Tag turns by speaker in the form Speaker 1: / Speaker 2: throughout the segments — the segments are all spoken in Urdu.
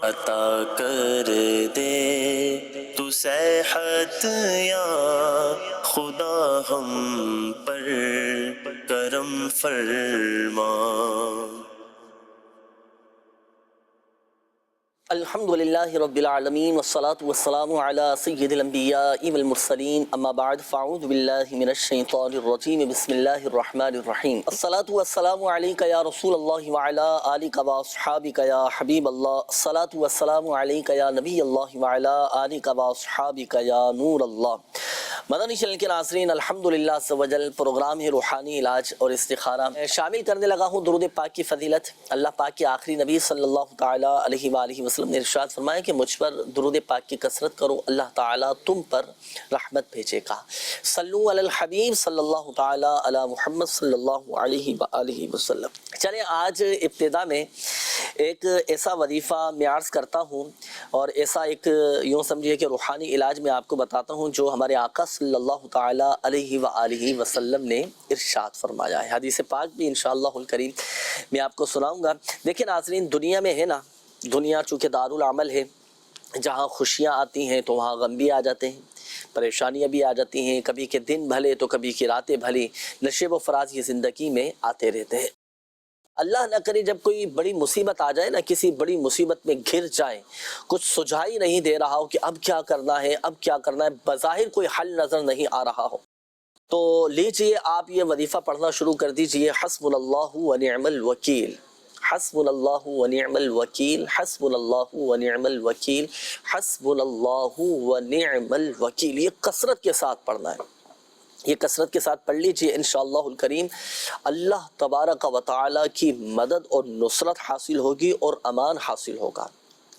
Speaker 1: عطا کر دے تو صحت یا خدا ہم پر کرم فرما۔ الحمدللہ رب العالمین والصلاة والسلام علی سید الانبیاء والمرسلین، اما بعد فاعوذ باللہ من الشیطان الرجیم، بسم اللہ الرحمن الرحیم۔ الصلاة والسلام علیک یا رسول اللہ وعلی آلک واصحابک یا حبیب اللہ، الصلاة والسلام علیک یا نبی اللہ وعلی آلک واصحابک یا نور اللہ۔ مدنی چینل کے ناظرین، الحمدللہ عز و جل پروگرام ہے روحانی علاج اور استخارہ، شامل کرنے لگا ہوں درود پاک کی فضیلت۔ اللہ پاک کے آخری نبی صلی اللہ تعالی علیہ وآلہ وسلم نے ارشاد فرمایا کہ مجھ پر درود پاک کی کثرت کرو، اللہ تعالیٰ تم پر رحمت بھیجے گا۔ صلو علی الحبیب صلی اللہ تعالی علی محمد صلی اللہ علیہ وآلہ وسلم۔ چلیں آج ابتدا میں ایک ایسا وظیفہ میں عرض کرتا ہوں، اور ایسا ایک یوں سمجھیے کہ روحانی علاج میں آپ کو بتاتا ہوں جو ہمارے آقا صلی اللہ تعالی علیہ وآلہ وسلم نے ارشاد فرمایا ہے۔ حدیث پاک بھی انشاءاللہ الکریم میں آپ کو سناؤں گا۔ دیکھیں ناظرین، دنیا میں ہے نا، دنیا چونکہ دارالعمل ہے، جہاں خوشیاں آتی ہیں تو وہاں غم بھی آ جاتے ہیں، پریشانیاں بھی آ جاتی ہیں، کبھی کے دن بھلے تو کبھی کی راتیں بھلی، نشیب و فراز یہ زندگی میں آتے رہتے ہیں۔ اللہ نہ کرے جب کوئی بڑی مصیبت آ جائے نا، کسی بڑی مصیبت میں گر جائے، کچھ سجھائی نہیں دے رہا ہو کہ اب کیا کرنا ہے، اب کیا کرنا ہے، بظاہر کوئی حل نظر نہیں آ رہا ہو، تو لیجئے آپ یہ وظیفہ پڑھنا شروع کر دیجئے، حسبنا اللہ ونعم الوکیل، حسبنا اللہ ونعم الوکیل، حسبنا اللہ ونعم الوکیل، حسبنا اللہ ونعم الوکیل۔ یہ کثرت کے ساتھ پڑھنا ہے، یہ کثرت کے ساتھ پڑھ لیجئے، انشاءاللہ الکریم اللہ تبارک و تعالی کی مدد اور نصرت حاصل ہوگی اور امان حاصل ہوگا۔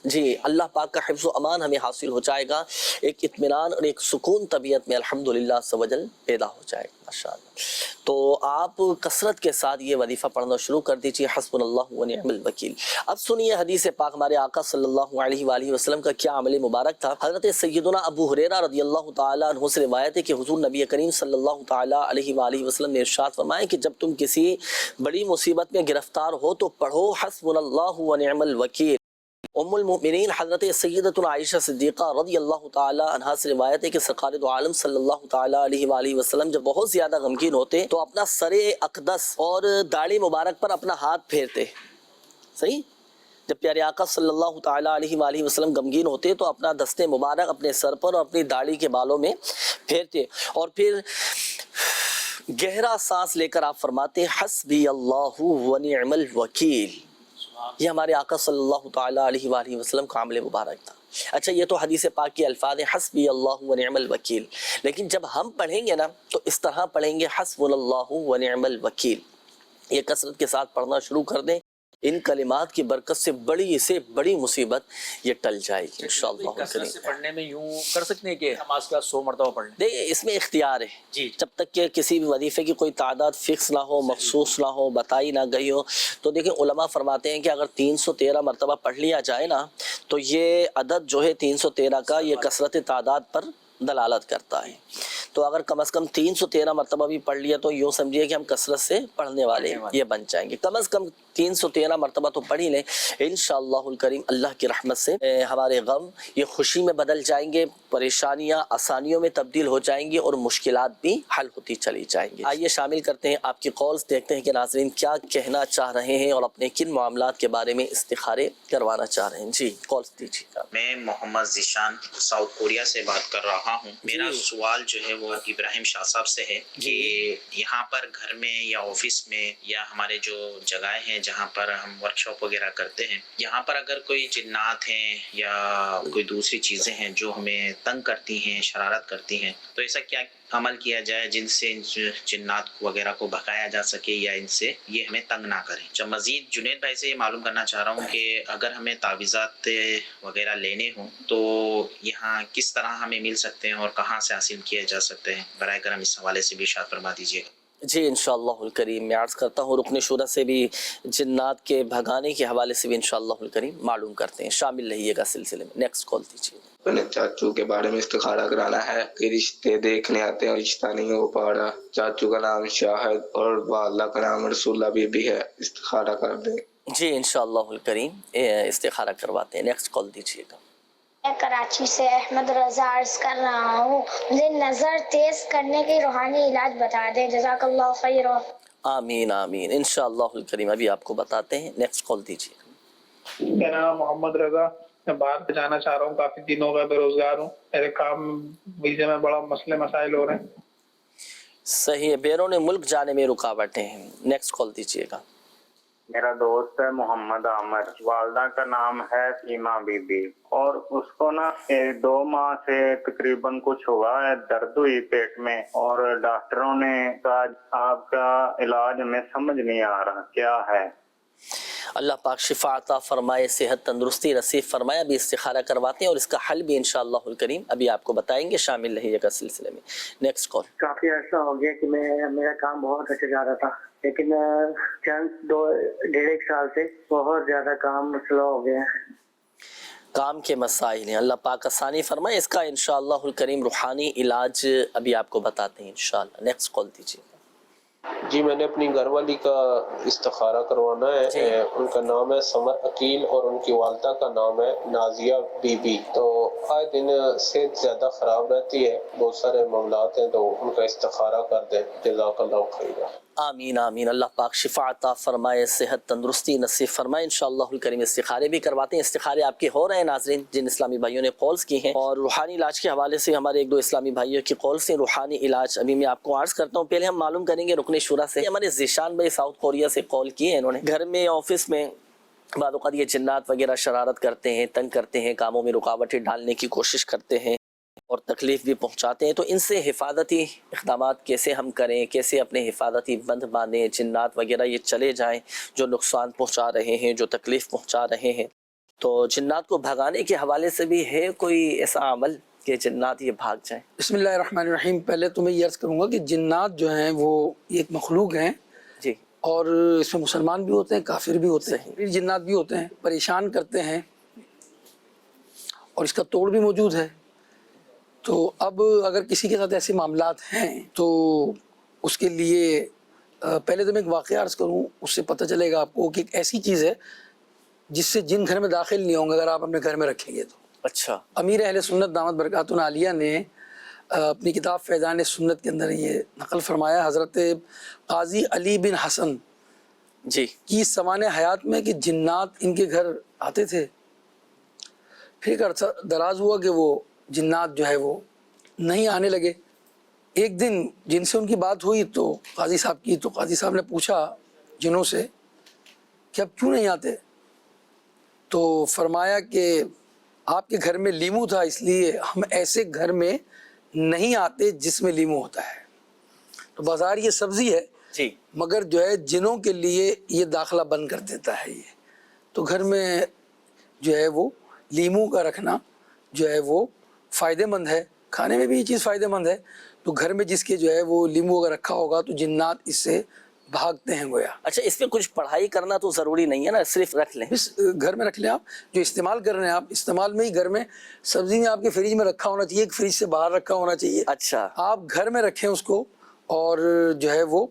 Speaker 1: جی، اللہ پاک کا حفظ و امان ہمیں حاصل ہو جائے گا، ایک اطمینان اور ایک سکون طبیعت میں الحمدللہ عز و جل پیدا ہو جائے گا ماشاءاللہ۔ تو آپ کثرت کے ساتھ یہ وظیفہ پڑھنا شروع کر دیجئے، حسبنا اللہ ونعم الوکیل۔ اب سنیے حدیث پاک ہمارے آقا صلی اللہ علیہ وآلہ وسلم کا کیا عمل مبارک تھا۔ حضرت سیدنا ابو ہریرہ رضی اللہ تعالیٰ عنہ سے روایت ہے کہ حضور نبی کریم صلی اللہ تعالیٰ علیہ وآلہ وسلم نے ارشاد فرمایا کہ جب تم کسی بڑی مصیبت میں گرفتار ہو تو پڑھو حسبنا اللہ ونعم الوکیل۔ ام المؤمنین حضرت سیدتنا عائشہ صدیقہ رضی اللہ تعالی عنہا سے روایت ہے کہ سرکار دو عالم صلی اللہ تعالی علیہ وآلہ وسلم جب بہت زیادہ غمگین ہوتے تو اپنا سر اقدس اور داڑھی مبارک پر اپنا ہاتھ پھیرتے۔ صحیح؟ جب پیارے آقا صلی اللہ تعالی علیہ وآلہ وسلم غمگین ہوتے تو اپنا دست مبارک اپنے سر پر اور اپنی داڑھی کے بالوں میں پھیرتے، اور پھر گہرا سانس لے کر آپ فرماتے حسبی اللہ ونعم الوکیل۔ یہ ہمارے آقا صلی اللہ تعالی علیہ وآلہ وسلم کا عمل مبارک تھا۔ اچھا، یہ تو حدیث پاک کی الفاظ ہیں، حسبی اللہ ونعم الوکیل، لیکن جب ہم پڑھیں گے نا تو اس طرح پڑھیں گے حسبنا اللہ ونعم الوکیل۔ یہ کثرت کے ساتھ پڑھنا شروع کر دیں، ان کلمات کی برکت سے بڑی مصیبت یہ ٹل جائے گی انشاءاللہ۔
Speaker 2: کثرت سے پڑھنے میں یوں کر سکتے ہیں کہ نماز کا 100 مرتبہ پڑھ لیں؟
Speaker 1: دیکھیں اس میں اختیار ہے
Speaker 2: جی،
Speaker 1: جب تک کہ کسی بھی وظیفے کی کوئی تعداد فکس نہ ہو، مخصوص نہ ہو، بتائی نہ گئی ہو، تو دیکھیں علماء فرماتے ہیں کہ اگر 313 مرتبہ پڑھ لیا جائے نا تو یہ عدد جو ہے 313 کا یہ کثرت تعداد پر دلالت کرتا ہے۔ تو اگر کم از کم 313 مرتبہ بھی پڑھ لیا تو یوں سمجھیے کہ ہم کثرت سے پڑھنے والے یہ بن جائیں گے۔ کم از کم 313 مرتبہ تو پڑھ ہی لیں، انشاءاللہ الکریم اللہ کی رحمت سے ہمارے غم یہ خوشی میں بدل جائیں گے، پریشانیاں آسانیوں میں تبدیل ہو جائیں گی اور مشکلات بھی حل ہوتی چلی جائیں گی۔ آئیے شامل کرتے ہیں آپ کی کالز، دیکھتے ہیں کہ ناظرین کیا کہنا چاہ رہے ہیں اور اپنے کن معاملات کے بارے میں استخارے کروانا چاہ رہے ہیں۔ جی کالز دیجیے۔
Speaker 3: میں محمد ذیشان ساؤتھ کوریا سے بات کر رہا ہوں۔ میرا سوال جو ہے وہ ابراہیم شاہ صاحب سے ہے کہ یہاں پر گھر میں یا آفس میں یا ہمارے جو جگہیں ہیں جہاں پر ہم ورک شاپ وغیرہ کرتے ہیں، یہاں پر اگر کوئی جنات ہیں یا کوئی دوسری چیزیں ہیں جو ہمیں تنگ کرتی ہیں، شرارت کرتی ہیں، تو ایسا کیا عمل کیا جائے جن سے جنات وغیرہ کو بھگایا جا سکے یا ان سے یہ ہمیں تنگ نہ کریں؟ جب مزید جنید بھائی سے یہ معلوم کرنا چاہ رہا ہوں کہ اگر ہمیں تعویذات وغیرہ لینے ہوں تو یہاں کس طرح ہمیں مل سکتے ہیں اور کہاں سے حاصل کیے جا سکتے ہیں؟ برائے کرم اس حوالے سے بھی ارشاد فرما دیجیے گا۔
Speaker 1: جی انشاءاللہ الکریم میں عرض کرتا ہوں، رکن شورا سے بھی جنات کے بھگانے کے حوالے سے بھی انشاءاللہ الکریم معلوم کرتے ہیں، شامل رہیے گا سلسلے میں۔ نیکسٹ کال دیجیے۔
Speaker 4: اپنے چاچو کے بارے میں استخارہ کرانا ہے کہ رشتے دیکھنے آتے ہیں اور رشتہ نہیں ہو پا رہا۔ چاچو کا نام شاہد اور والدہ کا نام رسول اللہ بی بی ہے، استخارہ کر دیں۔
Speaker 1: جی انشاءاللہ الکریم استخارہ کرواتے ہیں. نیکسٹ کال دیجیے گا.
Speaker 5: میں کراچی سے احمد رضا عرض کر رہا ہوں، مجھے نظر تیز کرنے کے روحانی علاج بتا دیں، جزاک اللہ خیر.
Speaker 1: آمین آمین انشاءاللہ الکریم ابھی آپ کو بتاتے ہیں. نیکسٹ کال دیجیے گا.
Speaker 6: میرا نام محمد رضا، میں باہر پہ جانا چاہ رہا ہوں، کافی دنوں کا بے روزگار ہوں، میرے کام ویزے میں بڑا مسائل ہو رہے ہیں.
Speaker 1: صحیح ہے، بیرون ملک جانے میں رکاوٹیں ہیں. نیکسٹ کال دیجیے گا.
Speaker 7: میرا دوست ہے محمد عامر، والدہ کا نام ہے فیما بی بی، اور اس کو نا 2 ماہ سے تقریباً کچھ ہوا ہے، درد ہوئی پیٹ میں، اور ڈاکٹروں نے کہا آپ کا علاج ہمیں سمجھ نہیں آ رہا کیا ہے.
Speaker 1: اللہ پاک شفا عطا فرمائے، صحت تندرستی نصیب فرمائے. ابھی استخارہ کرواتے ہیں اور اس کا حل بھی انشاءاللہ الکریم ابھی آپ کو بتائیں گے. شامل رہیے گا سلسلے میں. Next call.
Speaker 8: کافی عرصہ ہو گیا کہ میرا کام بہت اچھا جا رہا تھا، لیکن چند 1.5 سال سے بہت زیادہ کام مسئلہ ہو گیا.
Speaker 1: کام کے مسائل ہیں، اللہ پاک آسانی فرمائے. اس کا انشاءاللہ الکریم روحانی علاج ابھی آپ کو بتاتے ہیں انشاءاللہ. نیکسٹ کال دیجیے.
Speaker 9: جی میں نے اپنی گھر والی کا استخارہ کروانا ہے. ان کا نام ہے سمر عقیل اور ان کی والدہ کا نام ہے نازیہ بی بی. تو آئے دن صحت زیادہ خراب رہتی ہے، بہت سارے معاملات ہیں، تو ان کا استخارہ کر دیں، جزاک اللہ خیر.
Speaker 1: آمین آمین اللہ پاک شفا عطا فرمائے، صحت تندرستی نصیب فرمائے. انشاءاللہ الکریم استخارے بھی کرواتے ہیں. استخارے آپ کے ہو رہے ہیں ناظرین جن اسلامی بھائیوں نے کالز کی ہیں، اور روحانی علاج کے حوالے سے ہمارے 1-2 اسلامی بھائیوں کی کالز ہیں. روحانی علاج ابھی میں آپ کو عرض کرتا ہوں. پہلے ہم معلوم کریں گے رکن شورا سے. ہمارے ذیشان بھائی ساؤتھ کوریا سے کال کی ہے. انہوں نے گھر میں آفس میں بعض اوقات یہ جنات وغیرہ شرارت کرتے ہیں، تنگ کرتے ہیں، کاموں میں رکاوٹیں ڈالنے کی کوشش کرتے ہیں اور تکلیف بھی پہنچاتے ہیں. تو ان سے حفاظتی اقدامات کیسے ہم کریں، کیسے اپنے حفاظتی بند باندھیں، جنات وغیرہ یہ چلے جائیں جو نقصان پہنچا رہے ہیں، جو تکلیف پہنچا رہے ہیں. تو جنات کو بھگانے کے حوالے سے بھی ہے کوئی ایسا عمل کہ جنات یہ بھاگ جائیں؟
Speaker 10: بسم اللہ الرحمن الرحیم. پہلے تو میں یہ عرض کروں گا کہ جنات جو ہیں وہ ایک مخلوق ہیں
Speaker 1: جی،
Speaker 10: اور اس میں مسلمان بھی ہوتے ہیں، کافر بھی ہوتے ہیں. پھر جنات بھی ہوتے ہیں، پریشان کرتے ہیں، اور اس کا توڑ بھی موجود ہے. تو اب اگر کسی کے ساتھ ایسے معاملات ہیں تو اس کے لیے پہلے تو میں ایک واقعہ عرض کروں، اس سے پتہ چلے گا آپ کو کہ ایک ایسی چیز ہے جس سے جن گھر میں داخل نہیں ہوں گے اگر آپ اپنے گھر میں رکھیں گے تو.
Speaker 1: اچھا.
Speaker 10: امیر اہل سنت دامت برکاتہ عالیہ نے اپنی کتاب فیضان سنت کے اندر یہ نقل فرمایا حضرت قاضی علی بن حسن
Speaker 1: جی
Speaker 10: کی سمان حیات میں کہ جنات ان کے گھر آتے تھے. پھر ایک عرصہ دراز ہوا کہ وہ جنات جو ہے وہ نہیں آنے لگے. ایک دن جن سے ان کی بات ہوئی تو قاضی صاحب کی، تو قاضی صاحب نے پوچھا جنوں سے کہ اب کیوں نہیں آتے؟ تو فرمایا کہ آپ کے گھر میں لیمو تھا، اس لیے ہم ایسے گھر میں نہیں آتے جس میں لیمو ہوتا ہے. تو بازار یہ سبزی ہے
Speaker 1: جی،
Speaker 10: مگر جو ہے جنوں کے لیے یہ داخلہ بند کر دیتا ہے. یہ تو گھر میں جو ہے وہ لیمو کا رکھنا جو ہے وہ فائدہ مند ہے، کھانے میں بھی یہ چیز فائدہ مند ہے. تو گھر میں جس کے جو ہے وہ لیمو اگر رکھا ہوگا تو جنات اس سے بھاگتے ہیں گویا.
Speaker 1: اچھا اس میں کچھ پڑھائی کرنا تو ضروری نہیں ہے نا، صرف رکھ لیں.
Speaker 10: بس گھر میں رکھ لیں. آپ جو استعمال کر رہے ہیں آپ استعمال میں ہی گھر میں سبزی میں آپ کے فریج میں رکھا ہونا چاہیے، ایک فریج سے باہر رکھا ہونا چاہیے.
Speaker 1: اچھا
Speaker 10: آپ گھر میں رکھیں اس کو، اور جو ہے وہ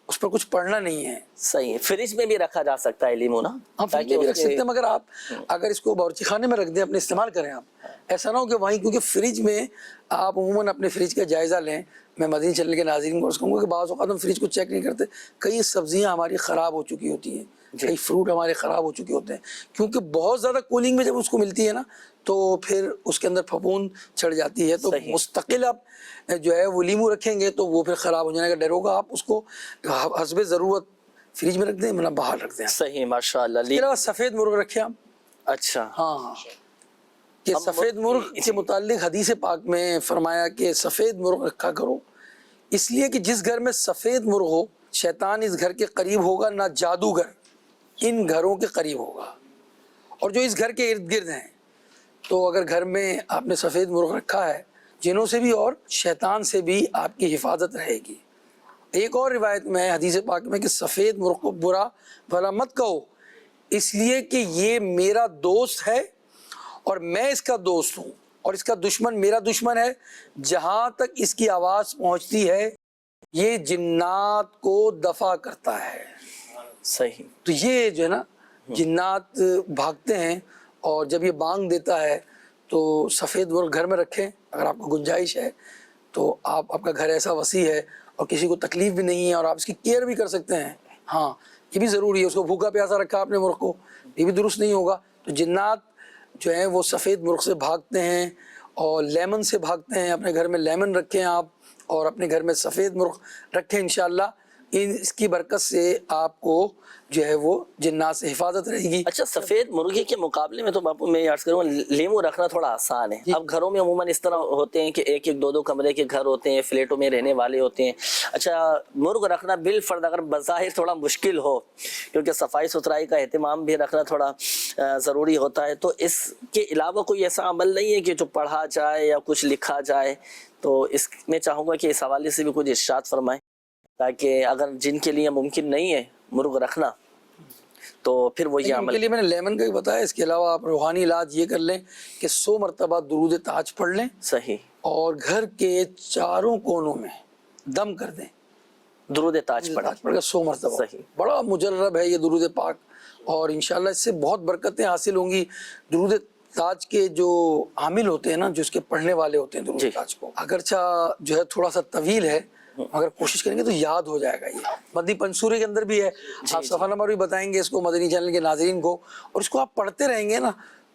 Speaker 10: اس پر کچھ پڑھنا نہیں ہے.
Speaker 1: صحیح ہے. فریج میں بھی رکھا جا سکتا ہے لیمو نا؟
Speaker 10: ہم فریج میں بھی رکھ سکتے ہیں، مگر آپ اگر اس کو باورچی خانے میں رکھ دیں اپنے استعمال کریں. آپ ایسا نہ ہو کہ وہیں، کیونکہ فریج میں آپ عموماً اپنے فریج کا جائزہ لیں. میں مدنی چینل کے ناظرین کو عرض کروں گا کہ بعض اوقات ہم فریج کو چیک نہیں کرتے. کئی سبزیاں ہماری خراب ہو چکی ہوتی ہیں، کئی فروٹ ہمارے خراب ہو چکے ہوتے ہیں، کیونکہ بہت زیادہ کولنگ میں جب اس کو ملتی ہے نا تو پھر اس کے اندر پھپھوند چڑھ جاتی ہے. تو مستقل آپ جو ہے وہ لیمو رکھیں گے تو وہ پھر خراب ہو جانے کا ڈر ہوگا. آپ اس کو حسب ضرورت فریج میں رکھ دیں، ورنہ باہر رکھ دیں.
Speaker 1: صحیح، ماشاء اللہ.
Speaker 10: اس کے علاوہ سفید مرغ رکھیں آپ.
Speaker 1: اچھا
Speaker 10: ہاں، کہ سفید مرغ کے متعلق حدیث پاک میں فرمایا کہ سفید مرغ رکھا کرو، اس لیے کہ جس گھر میں سفید مرغ ہو شیطان اس گھر کے قریب ہوگا نہ جادوگر ان گھروں کے قریب ہوگا. اور جو اس گھر کے ارد گرد ہیں، تو اگر گھر میں آپ نے سفید مرغ رکھا ہے جنوں سے بھی اور شیطان سے بھی آپ کی حفاظت رہے گی. ایک اور روایت میں ہے حدیث پاک میں کہ سفید مرغ کو برا بھلا مت کہو، اس لیے کہ یہ میرا دوست ہے اور میں اس کا دوست ہوں، اور اس کا دشمن میرا دشمن ہے. جہاں تک اس کی آواز پہنچتی ہے یہ جنات کو دفع کرتا ہے.
Speaker 1: صحیح.
Speaker 10: تو یہ جو ہے نا جنات بھاگتے ہیں، اور جب یہ بانگ دیتا ہے تو سفید مرغ گھر میں رکھیں اگر آپ کو گنجائش ہے تو. آپ کا گھر ایسا وسیع ہے اور کسی کو تکلیف بھی نہیں ہے اور آپ اس کی کیئر بھی کر سکتے ہیں. ہاں یہ بھی ضروری ہے، اس کو بھوکا پیاسا رکھا آپ نے مرغ کو، یہ بھی درست نہیں ہوگا. تو جنات جو ہیں وہ سفید مرغ سے بھاگتے ہیں اور لیمن سے بھاگتے ہیں. اپنے گھر میں لیمن رکھیں آپ، اور اپنے گھر میں سفید مرغ رکھیں انشاءاللہ. اس کی برکت سے آپ کو جو ہے وہ جنات سے حفاظت رہے گی.
Speaker 1: اچھا، سفید مرغی کے مقابلے میں تو باپو میں عرض کروں لیمو رکھنا تھوڑا آسان ہے. اب گھروں میں عموماً اس طرح ہوتے ہیں کہ ایک ایک دو دو کمرے کے گھر ہوتے ہیں، فلیٹوں میں رہنے والے ہوتے ہیں. اچھا، مرغ رکھنا بالفرض اگر بظاہر تھوڑا مشکل ہو، کیونکہ صفائی ستھرائی کا اہتمام بھی رکھنا تھوڑا ضروری ہوتا ہے، تو اس کے علاوہ کوئی ایسا عمل نہیں ہے کہ جو پڑھا جائے یا کچھ لکھا جائے؟ تو اس میں چاہوں گا کہ اس حوالے سے بھی کچھ ارشاد فرمائیں، تاکہ اگر جن کے لیے ممکن نہیں ہے مرغ رکھنا تو پھر وہ یہ
Speaker 10: ان
Speaker 1: عمل.
Speaker 10: کے لیے میں نے لیمن کا بھی بتایا. اس کے علاوہ آپ روحانی علاج یہ کر لیں کہ 100 مرتبہ درود تاج پڑھ لیں،
Speaker 1: صحیح،
Speaker 10: اور گھر کے چاروں کونوں میں دم کر دیں.
Speaker 1: درود تاج پڑھ
Speaker 10: پڑھ کے 100 مرتبہ.
Speaker 1: صحیح.
Speaker 10: بڑا مجرب ہے یہ درود پاک، اور انشاءاللہ اس سے بہت برکتیں حاصل ہوں گی. درود تاج کے جو عامل ہوتے ہیں نا، جو اس کے پڑھنے والے ہوتے ہیں درود تاج کو، اگرچہ جو ہے تھوڑا سا طویل ہے، اگر کوشش کریں گے تو یاد ہو جائے گا. یہ مدنی پنصوری کے اندر بھی ہے، آپ صفحہ نمبر بھی بتائیں گے اس کو مدنی چینل کے ناظرین کو، اور اس کو آپ پڑھتے رہیں گے نا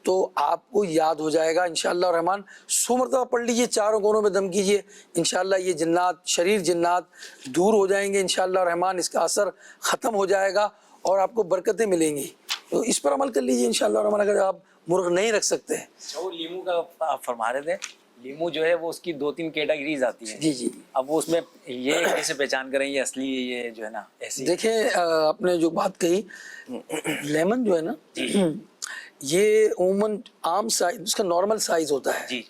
Speaker 10: تو آپ کو یاد ہو جائے گا انشاءاللہ الرحمن. 100 مرتبہ پڑھ لیجئے، چاروں کونوں میں دم کیجئے، انشاءاللہ یہ جنات، شریر جنات دور ہو جائیں گے انشاءاللہ الرحمن. اس کا اثر ختم ہو جائے گا اور آپ کو برکتیں ملیں گی. تو اس پر عمل کر لیجئے انشاءاللہ الرحمن. اگر آپ مرغ نہیں رکھ سکتے.
Speaker 2: وہ لیمو کا آپ فرما رہے تھے، لیمو جو ہے وہ اس کی 2-3 کیٹیگریز آتی ہیں.
Speaker 10: جی جی.
Speaker 2: اب وہ اس میں یہ کیسے پہچان کریں یہ اصلی یہ جو ہے نا ایسی؟
Speaker 10: دیکھیں آپ نے جو بات کہی، لیمن جو ہے نا یہ عموماً عام سائز، اس کا نارمل سائز ہوتا ہے.
Speaker 2: جی.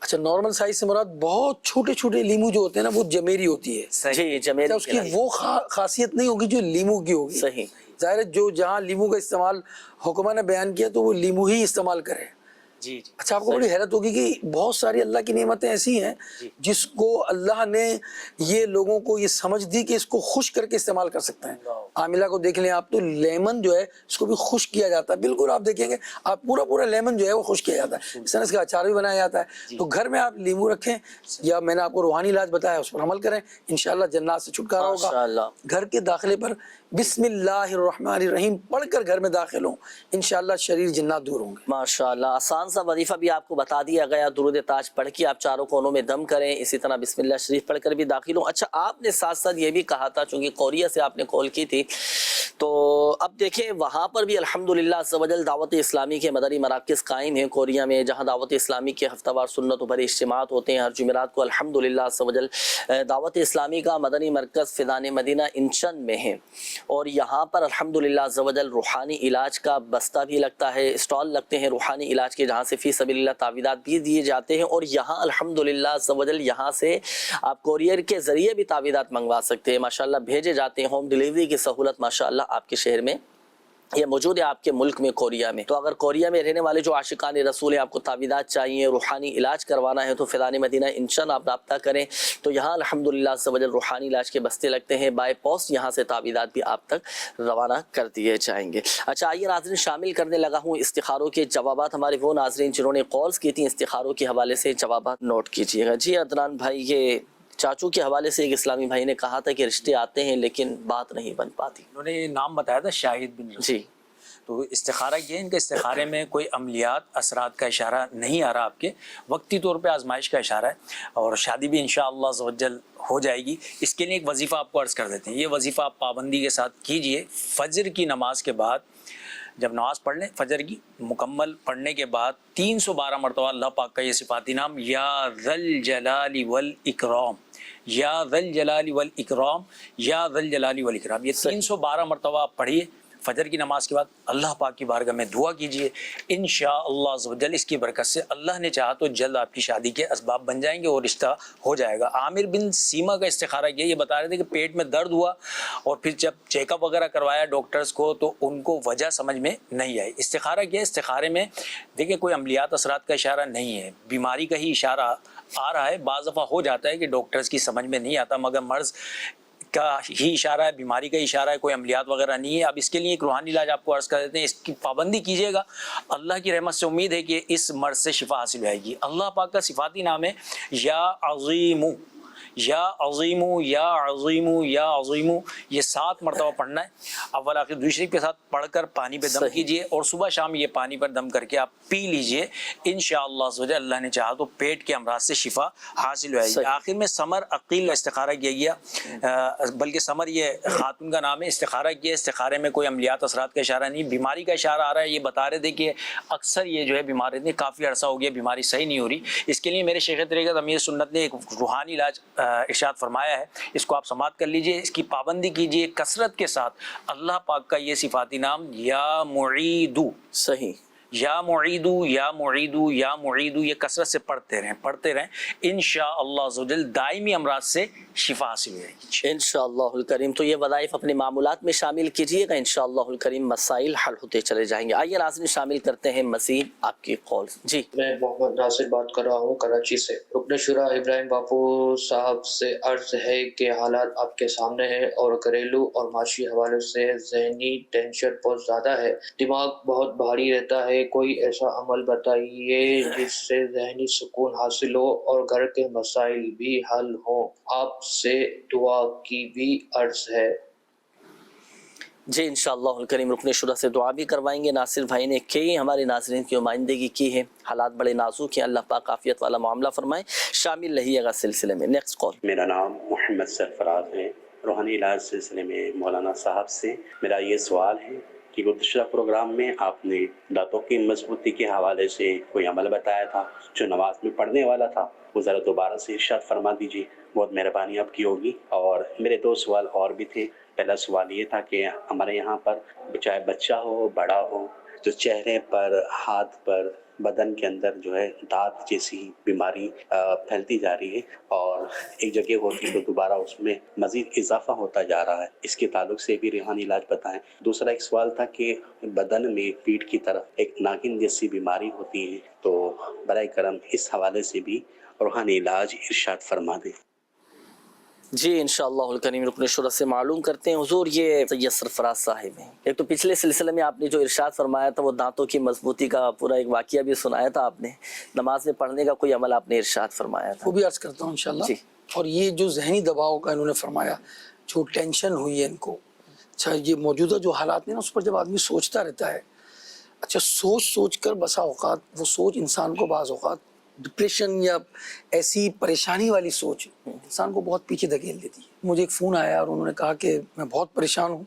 Speaker 10: اچھا، نارمل سائز سے مراد بہت چھوٹے چھوٹے لیمو جو ہوتے ہیں نا وہ جمیری ہوتی ہے.
Speaker 1: جی، جمیری
Speaker 10: اس کی وہ خاصیت نہیں ہوگی جو لیمو کی ہوگی.
Speaker 1: صحیح.
Speaker 10: ظاہر ہے جو جہاں لیمو کا استعمال حکمہ نے بیان کیا تو وہ لیمو ہی استعمال کرے.
Speaker 2: جی.
Speaker 10: اچھا، آپ کو بڑی حیرت ہوگی کہ بہت ساری اللہ کی نعمتیں ایسی ہیں جس کو اللہ نے یہ لوگوں کو یہ سمجھ دی کہ اس کو خشک کر کے استعمال کر سکتے ہیں. عاملہ کو دیکھ لیں آپ، تو لیمن جو ہے اس کو بھی خشک کیا جاتا ہے. بالکل آپ دیکھیں گے آپ پورا لیمن جو ہے وہ خشک کیا جاتا ہے. اس طرح اس کا اچار بھی بنایا جاتا ہے. تو گھر میں آپ لیمو رکھیں، یا میں نے آپ کو روحانی علاج بتایا اس پر عمل کریں، انشاءاللہ جنات سے چھٹکارا ہوگا. گھر کے داخلے پر بسم اللہ الرحمن الرحیم پڑھ کر گھر میں داخل ہوں، انشاءاللہ شریر جنات دور ہوں گے.
Speaker 1: ماشاءاللہ. آسان سا وظیفہ بھی آپ کو بتا دیا گیا. درود تاج پڑھ کے آپ چاروں کونوں میں دم کریں، اسی طرح بسم اللہ شریف پڑھ کر بھی داخل ہوں. اچھا، آپ نے ساتھ ساتھ یہ بھی کہا تھا، چونکہ کوریہ سے آپ نے کال کی تھی، تو اب دیکھیں وہاں پر بھی الحمدللہ عز و جل دعوت اسلامی کے مدنی مراکز قائم ہیں کوریا میں، جہاں دعوت اسلامی کے ہفتہ وار سنت و بھرے اجتماعات ہوتے ہیں ہر جمعرات کو. الحمدللہ عز و جل دعوت اسلامی کا مدنی مرکز فیضان مدینہ انچن میں ہے، اور یہاں پر الحمدللہ عز و جل روحانی علاج کا بستہ بھی لگتا ہے، اسٹال لگتے ہیں روحانی علاج کے، جہاں سے فی سبیل اللہ تعویذات بھی دیے جاتے ہیں. اور یہاں الحمدللہ عز و جل یہاں سے آپ کوریئر کے ذریعے بھی تعویذات منگوا سکتے ہیں. ماشاءاللہ بھیجے جاتے ہیں، ہوم ڈیلیوری کی سہولت ماشاءاللہ آپ کے شہر میں یہ موجود ہے، آپ کے ملک میں کوریا میں. تو اگر کوریا میں رہنے والے جو عاشقان رسول ہیں، آپ کو تعویذات چاہیے، روحانی علاج کروانا ہے، تو فیضان مدینہ انشاءاللہ آپ رابطہ کریں. تو یہاں الحمدللہ عز و جل روحانی علاج کے بستے لگتے ہیں، بائی پوسٹ یہاں سے تعویذات بھی آپ تک روانہ کر دیے جائیں گے. اچھا، آئیے ناظرین شامل کرنے لگا ہوں استخاروں کے جوابات. ہمارے وہ ناظرین جنہوں نے کالز کی تھیں استخاروں کے حوالے سے جوابات نوٹ کیجیے گا. جی عدنان بھائی، یہ چاچو کے حوالے سے ایک اسلامی بھائی نے کہا تھا کہ رشتے آتے ہیں لیکن بات نہیں بن پاتی.
Speaker 2: انہوں نے نام بتایا تھا شاہد بن رسول.
Speaker 1: جی.
Speaker 2: تو استخارہ یہ ان کے استخارے میں کوئی عملیات اثرات کا اشارہ نہیں آ رہا، آپ کے وقتی طور پہ آزمائش کا اشارہ ہے، اور شادی بھی انشاءاللہ عز و جل ہو جائے گی. اس کے لیے ایک وظیفہ آپ کو عرض کر دیتے ہیں. یہ وظیفہ آپ پابندی کے ساتھ کیجئے. فجر کی نماز کے بعد جب نماز پڑھ لیں، فجر کی مکمل پڑھنے کے بعد 312 مرتبہ اللہ پاک کا یہ صفاتی نام، یا ذل جلال والاکرام، یا ذل جلال والاکرام، یا ذل جلال والاکرام، یہ 312 مرتبہ آپ پڑھیے. فجر کی نماز کے بعد اللہ پاک کی بارگاہ میں دعا کیجئے. انشاءاللہ عز و جل اس کی برکت سے اللہ نے چاہا تو جلد آپ کی شادی کے اسباب بن جائیں گے اور رشتہ ہو جائے گا. عامر بن سیما کا استخارہ کیا، یہ بتا رہے تھے کہ پیٹ میں درد ہوا، اور پھر جب چیک اپ وغیرہ کروایا ڈاکٹرز کو تو ان کو وجہ سمجھ میں نہیں آئی. استخارہ کیا، استخارے میں دیکھیں کوئی عملیات اثرات کا اشارہ نہیں ہے، بیماری کا ہی اشارہ آ رہا ہے. بعض دفعہ ہو جاتا ہے کہ ڈاکٹرز کی سمجھ میں نہیں آتا، مگر مرض کا ہی اشارہ ہے، بیماری کا اشارہ ہے، کوئی عملیات وغیرہ نہیں ہے. اب اس کے لیے ایک روحانی علاج آپ کو عرض کر دیتے ہیں، اس کی پابندی کیجیے گا. اللہ کی رحمت سے امید ہے کہ اس مرض سے شفا حاصل ہو جائے گی. اللہ پاک کا صفاتی نام ہے یا عظیم، یا عظیم، یا عظیم، یا عظیم. یہ 7 مرتبہ پڑھنا ہے. اول آخر دوسری شریف کے ساتھ پڑھ کر پانی پہ دم کیجئے اور صبح شام یہ پانی پر دم کر کے آپ پی لیجئے. انشاءاللہ اللہ نے چاہا تو پیٹ کے امراض سے شفا حاصل ہو جائے گی. آخر میں سمر عقیل کا استخارہ کیا گیا، بلکہ سمر یہ خاتون کا نام ہے. استخارہ کیا، استخارے میں کوئی عملیات اثرات کا اشارہ نہیں، بیماری کا اشارہ آ رہا ہے. یہ بتا رہے تھے کہ اکثر یہ جو ہے بیماری نے کافی عرصہ ہو گیا، بیماری صحیح نہیں ہو رہی. اس کے لیے میرے شیخ طریقت امیر سنت نے ایک روحانی علاج ارشاد فرمایا ہے، اس کو آپ سماعت کر لیجئے، اس کی پابندی کیجئے کثرت کے ساتھ. اللہ پاک کا یہ صفاتی نام یا معیدو،
Speaker 1: صحیح،
Speaker 2: یا معیدو، یا معیدو، یا معیدو، یہ کثرت سے پڑھتے رہیں. انشاءاللہ عزوجل دائمی امراض سے شفا حاصل ہو جائے گی
Speaker 1: انشاءاللہ الکریم. تو یہ وظائف اپنے معمولات میں شامل کیجئے گا، انشاءاللہ الکریم مسائل حل ہوتے چلے جائیں گے. آئیے ناظرین شامل کرتے ہیں مزید آپ کی کالز. جی،
Speaker 11: میں محمد ناصر بات کر رہا ہوں کراچی سے. رکن شورا ابراہیم باپو صاحب سے عرض ہے کہ حالات آپ کے سامنے ہیں اور گھریلو اور معاشی حوالے سے ذہنی ٹینشن بہت زیادہ ہے، دماغ بہت بھاری رہتا ہے. کوئی ایسا عمل بتائیے جس سے ذہنی سکون حاصل ہو اور گھر کے مسائل بھی حل ہوں. آپ سے دعا کی بھی عرض ہے.
Speaker 1: جی انشاءاللہ الکریم رکن شورا سے دعا بھی کروائیں گے. ناصر بھائی نے کئی ہمارے ناظرین کی نمائندگی کی ہے، حالات بڑے نازک ہیں، اللہ پاک عافیت والا معاملہ فرمائے. شامل رہیے گا سلسلے میں. Next call.
Speaker 12: میرا نام محمد سرفراز ہے. روحانی علاج سلسلے میں مولانا صاحب سے میرا یہ سوال ہے کہ گزشتہ پروگرام میں آپ نے دانتوں کی مضبوطی کے حوالے سے کوئی عمل بتایا تھا جو نماز میں پڑھنے والا تھا، وہ ذرا دوبارہ سے ارشاد فرما دیجیے، بہت مہربانی آپ کی ہوگی. اور میرے 2 سوال اور بھی تھے. پہلا سوال یہ تھا کہ ہمارے یہاں پر چاہے بچہ ہو بڑا ہو، جو چہرے پر، ہاتھ پر، بدن کے اندر جو ہے دانت جیسی بیماری پھیلتی جا رہی ہے اور ایک جگہ ہوتی تو دوبارہ اس میں مزید اضافہ ہوتا جا رہا ہے، اس کے تعلق سے بھی روحانی علاج بتائیں. دوسرا ایک سوال تھا کہ بدن میں پیٹھ کی طرف ایک ناگن جیسی بیماری ہوتی ہے، تو برائے کرم اس حوالے سے بھی روحانی علاج ارشاد فرما دیں.
Speaker 1: جی انشاءاللہ الکریم رکن شورا سے معلوم کرتے ہیں. حضور یہ سید سرفراز صاحب ہیں. ایک تو پچھلے سلسلے میں آپ نے جو ارشاد فرمایا تھا وہ دانتوں کی مضبوطی کا پورا ایک واقعہ بھی سنایا تھا آپ نے، نماز میں پڑھنے کا کوئی عمل آپ نے ارشاد فرمایا تھا،
Speaker 10: وہ بھی عرض کرتا ہوں انشاءاللہ.
Speaker 1: جی.
Speaker 10: اور یہ جو ذہنی دباؤ کا انہوں نے فرمایا، جو ٹینشن ہوئی ہے ان کو، اچھا یہ موجودہ جو حالات ہیں نا، اس پر جب آدمی سوچتا رہتا ہے، اچھا سوچ کر بسا اوقات وہ سوچ انسان کو بعض اوقات ڈپریشن یا ایسی پریشانی والی سوچ انسان کو بہت پیچھے دھکیل دیتی ہے. مجھے ایک فون آیا اور انہوں نے کہا کہ میں بہت پریشان ہوں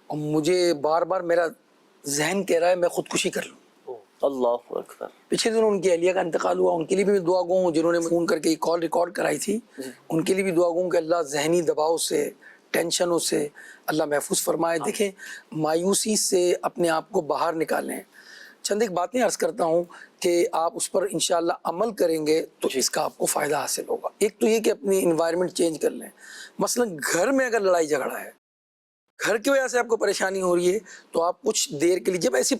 Speaker 10: اور مجھے بار بار میرا ذہن کہہ رہا ہے میں خودکشی کر لوں.
Speaker 1: اللہ اکبر.
Speaker 10: پچھلے دن ان کی اہلیہ کا انتقال ہوا، ان کے لیے بھی میں دعا گو ہوں، جنہوں نے فون کر کے کال ریکارڈ کرائی تھی، ان کے لیے بھی دعا گو ہوں کہ اللہ ذہنی دباؤ سے، ٹینشنوں سے اللہ محفوظ فرمائے. دیکھیں مایوسی سے اپنے آپ کو باہر نکالیں. چند ایک باتیں عرض کرتا ہوں کہ آپ اس پر انشاءاللہ عمل کریں گے تو اس کا آپ کو فائدہ حاصل ہوگا. ایک تو یہ کہ اپنی انوائرمنٹ چینج کر لیں. مثلا گھر میں اگر لڑائی جھگڑا ہے، گھر کی وجہ سے آپ کو پریشانی ہو رہی ہے، تو آپ کچھ دیر کے لیے جب ایسی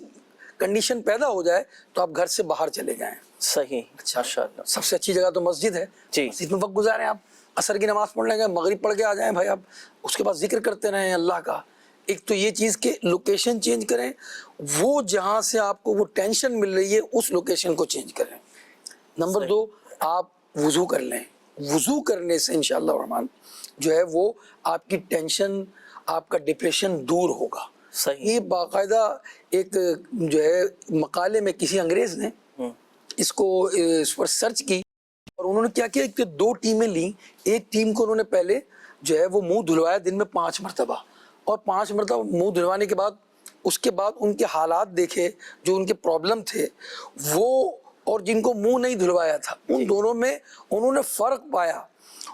Speaker 10: کنڈیشن پیدا ہو جائے تو آپ گھر سے باہر چلے جائیں.
Speaker 1: صحیح.
Speaker 10: اچھا سب سے اچھی جگہ تو مسجد ہے، مسجد میں وقت گزاریں. آپ عصر کی نماز پڑھ لیں گے، مغرب پڑھ کے آ جائیں بھائی، آپ اس کے بعد ذکر کرتے رہیں اللہ کا. ایک تو یہ چیز کہ لوکیشن چینج کریں، وہ جہاں سے آپ کو وہ ٹینشن مل رہی ہے اس لوکیشن کو چینج کریں. نمبر 2، آپ وضو کر لیں. وضو کرنے سے انشاءاللہ الرحمن جو ہے وہ آپ کی ٹینشن، آپ کا ڈپریشن دور ہوگا.
Speaker 1: صحیح.
Speaker 10: یہ باقاعدہ ایک جو ہے مقالے میں کسی انگریز نے اس کو اس پر سرچ کی اور انہوں نے کیا کیا کہ 2 ٹیمیں لیں. ایک ٹیم کو انہوں نے پہلے جو ہے وہ منہ دھلوایا دن میں 5 مرتبہ، اور 5 مرتبہ منہ دھلوانے کے بعد اس کے بعد ان کے حالات دیکھے جو ان کے پرابلم تھے وہ، اور جن کو منہ نہیں دھلوایا تھا ان دونوں میں انہوں نے فرق پایا.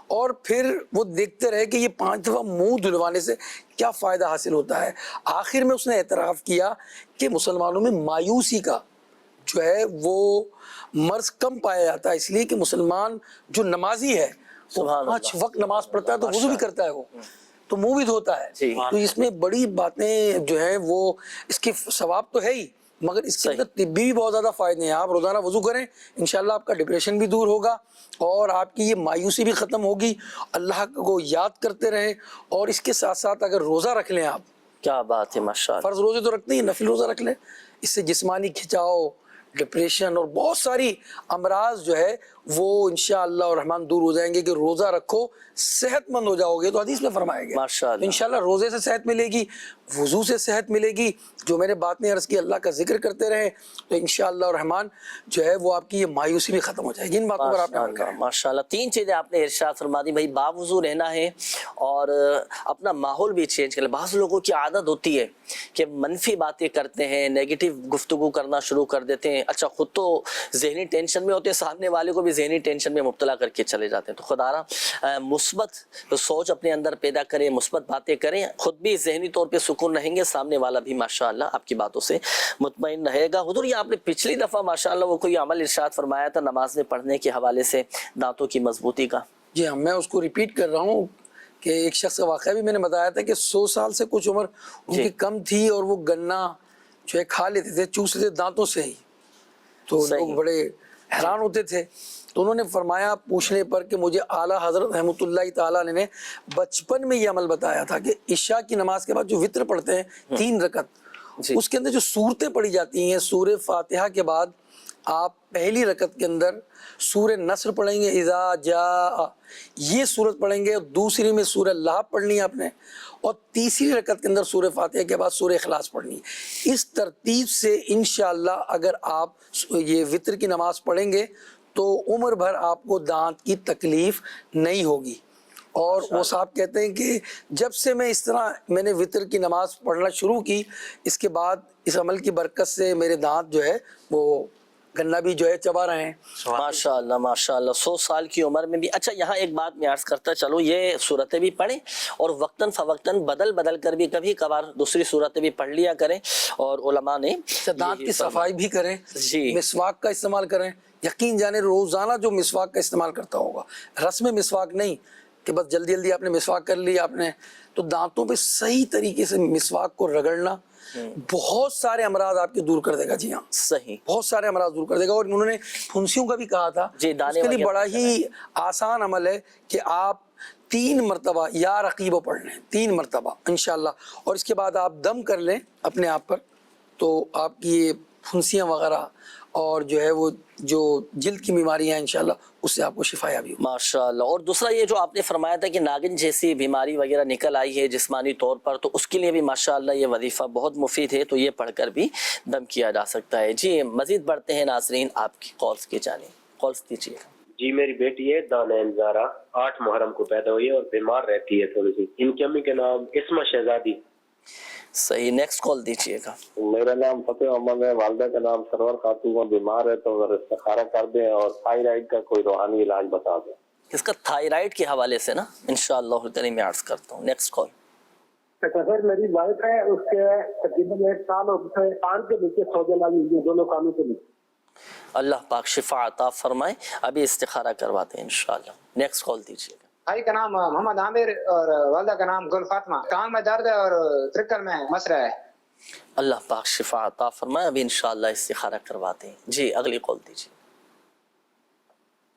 Speaker 10: اور پھر وہ دیکھتے رہے کہ یہ 5 دفعہ منہ دھلوانے سے کیا فائدہ حاصل ہوتا ہے. آخر میں اس نے اعتراف کیا کہ مسلمانوں میں مایوسی کا جو ہے وہ مرض کم پایا جاتا ہے، اس لیے کہ مسلمان جو نمازی ہے وہ 5 وقت نماز پڑھتا ہے تو وضو بھی کرتا ہے، وہ تو منہ بھی دھوتا ہے. تو اس میں بڑی باتیں جو ہیں وہ اس کے ثواب تو ہے ہی، مگر اس کے اندر طبی بھی بہت زیادہ فائدے ہیں. آپ روزانہ وضو کریں, انشاءاللہ آپ کا ڈپریشن بھی دور ہوگا اور آپ کی یہ مایوسی بھی ختم ہوگی. اللہ کو یاد کرتے رہیں, اور اس کے ساتھ ساتھ اگر روزہ رکھ لیں آپ,
Speaker 1: کیا بات ہے ماشاءاللہ,
Speaker 10: فرض روزے تو رکھتے ہیں, نفل روزہ رکھ لیں, اس سے جسمانی کھچاؤ, ڈپریشن اور بہت ساری امراض جو ہے وہ انشاءاللہ الرحمن دور ہو جائیں گے. کہ روزہ رکھو صحت مند ہو جاؤ گے, تو حدیث میں فرمایا گیا.
Speaker 1: ماشاءاللہ
Speaker 10: انشاءاللہ روزے سے صحت ملے گی, وضو سے صحت ملے گی. جو میں نے بات نے عرض کی, اللہ کا ذکر کرتے رہیں تو انشاءاللہ الرحمن جو ہے وہ آپ کی یہ مایوسی بھی ختم ہو جائے گی. ان باتوں پر آپ نے عمل کریں.
Speaker 1: ماشاءاللہ 3 چیزیں آپ نے ارشاد فرما دی بھائی. باوضو رہنا ہے اور اپنا ماحول بھی چینج کریں. بعض لوگوں کی عادت ہوتی ہے کہ منفی باتیں کرتے ہیں, نیگیٹو گفتگو کرنا شروع کر دیتے ہیں. اچھا خود تو ذہنی ٹینشن میں ہوتے ہیں, سامنے والے کو بھی ذہنی ٹینشن میں مبتلا کر کے چلے جاتے ہیں. تو خدا را مثبت سوچ اپنے اندر پیدا کریں, مثبت باتیں کریں, خود بھی ذہنی طور پہ سکون رہیں گے, سامنے والا بھی ماشاءاللہ آپ کی باتوں سے مطمئن رہے گا. حضور یہ آپ نے پچھلی دفعہ ماشاءاللہ وہ کوئی عمل ارشاد فرمایا تھا نماز میں پڑھنے کے حوالے سے, دانتوں کی مضبوطی کا.
Speaker 10: جی ہاں, میں اس کو ریپیٹ کر رہا ہوں کہ ایک شخص کا واقعہ بھی میں نے بتایا تھا کہ 100 سال سے کچھ عمر ان کی کم تھی اور وہ گنا جو ہے کھا لیتے تھے, چوستے تھے دانتوں سے ہی. تو لوگ بڑے حیران ہوتے تھے. تو انہوں نے فرمایا پوچھنے پر کہ مجھے اعلیٰ حضرت رحمۃ اللہ تعالیٰ نے بچپن میں یہ عمل بتایا تھا کہ عشاء کی نماز کے بعد جو وطر پڑھتے ہیں 3 رکعت, اس کے اندر جو صورتیں پڑھی جاتی ہیں, سورہ فاتحہ کے بعد آپ پہلی رکعت کے اندر سورہ نصر پڑھیں گے, اذا جاء, یہ سورت پڑھیں گے. دوسری میں سورہ لہب پڑھنی ہے آپ نے, اور تیسری رکعت کے اندر سورہ فاتحہ کے بعد سورہ اخلاص پڑھنی ہے. اس ترتیب سے انشاءاللہ اگر آپ یہ وطر کی نماز پڑھیں گے تو عمر بھر آپ کو دانت کی تکلیف نہیں ہوگی. اور وہ صاحب کہتے ہیں کہ جب سے میں اس طرح میں نے وطر کی نماز پڑھنا شروع کی, اس کے بعد اس عمل کی برکت سے میرے دانت جو ہے وہ گنا بھی جو ہے چبا رہے ہیں.
Speaker 1: ماشاءاللہ ماشاءاللہ 100 سال کی عمر میں بھی. اچھا یہاں ایک بات میں عرض کرتا چلو, یہ صورتیں بھی پڑھیں اور وقتاً فوقتاً بدل کر بھی کبھی کبھار دوسری صورتیں بھی پڑھ لیا کریں. اور علماء نے
Speaker 10: دانت کی صفائی بھی کریں, مسواک کا استعمال کریں. یقین جانے روزانہ جو مسواک کا استعمال کرتا ہوگا, رسم مسواک نہیں کہ بس جلدی جلدی آپ نے مسواک کر لی آپ نے, تو دانتوں پہ صحیح طریقے سے مسواک کو رگڑنا بہت سارے امراض آپ کے دور کر دے گا. جی ہاں
Speaker 1: صحیح,
Speaker 10: بہت سارے امراض دور کر دے گا. اور انہوں نے پھنسیوں کا بھی کہا تھا, اس کے لیے بڑا ہی آسان عمل ہے کہ آپ 3 مرتبہ یا رقیب پڑھ لیں, 3 مرتبہ انشاءاللہ, اور اس کے بعد آپ دم کر لیں اپنے آپ پر, تو آپ کی یہ پھنسیاں وغیرہ اور جو ہے وہ جو جلد کی بیماریاں ہیں انشاءاللہ اس سے آپ کو شفا یابی ہوگی
Speaker 1: ماشاءاللہ. اور دوسرا یہ جو آپ نے فرمایا تھا کہ ناگن جیسی بیماری وغیرہ نکل آئی ہے جسمانی طور پر, تو اس کے لیے بھی ماشاءاللہ یہ وظیفہ بہت مفید ہے, تو یہ پڑھ کر بھی دم کیا جا سکتا ہے. جی مزید بڑھتے ہیں ناظرین آپ کی کالز کی جانب, کالز دیجیے.
Speaker 13: جی میری بیٹی ہے دانیل زارا, 8 محرم کو پیدا ہوئی ہے اور بیمار رہتی ہے تھوڑی سی. ان کی امی کے نام اسما شہزادی.
Speaker 1: صحیح, نیکسٹ کال دیجیے گا.
Speaker 14: میرا نام فتح محمد ہے, والدہ کا نام سرور خاتون, بیمار ہے تو اگر استخارہ کر دیں اور تھائرائیڈ کا کوئی روحانی علاج بتا دیں.
Speaker 1: اس کا تھائرائیڈ کے حوالے سے نا انشاءاللہ تعالی میں عرض کرتا ہوں. Next call.
Speaker 15: سر میری وائف ہے, اس کے تقریباً 1 سال ہو گئے, کان کے نیچے سوجن آئی ہوئی ہے, دونوں کانوں کے نیچے.
Speaker 1: اللہ پاک شفا عطا فرمائے, ابھی استخارہ کرواتے ہیں انشاءاللہ. نیکسٹ کال دیجیے گا.
Speaker 16: بھائی کا نام محمد عامر اور والدہ کا نام گل فاطمہ. کان میں درد ہے اور ترکل میں مسئلہ ہے.
Speaker 1: اللہ پاک شفا عطا فرمائے, ابھی انشاءاللہ استخارہ کرواتے ہیں. جی اگلی کال دیجیے.